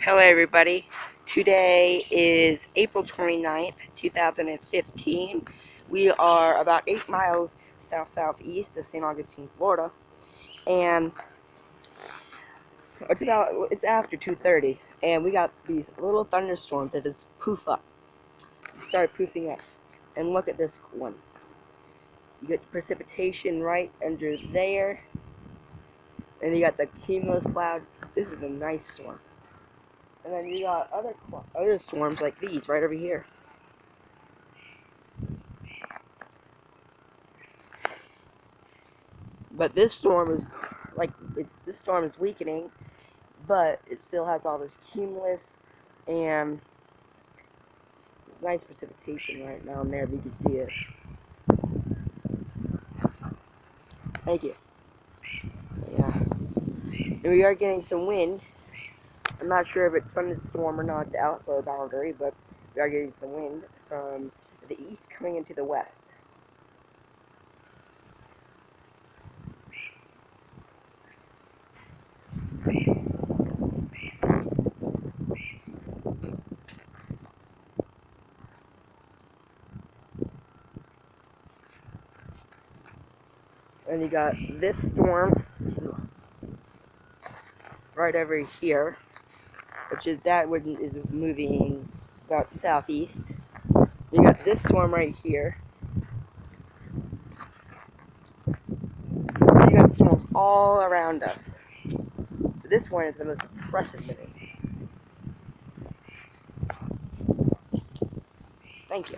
Hello everybody. Today is April 29th, 2015. We are about 8 miles south-southeast of St. Augustine, Florida. And it's after 2:30 and we got these little thunderstorms that just poof up. Started poofing up. And look at this one. You get precipitation right under there. And you got the cumulus cloud. This is a nice storm. And then you got other storms like these right over here. But this storm is this storm is weakening, but it still has all this cumulus and nice precipitation right now and there if you can see it. Thank you. Yeah. And we are getting some wind. I'm not sure if it's thunderstorm or not, the outflow boundary, but we are getting some wind from the east coming into the west. And you got this storm right over here, which is moving about southeast. You got this storm right here. You got storms all around us. But this one is the most impressive to me. Thank you.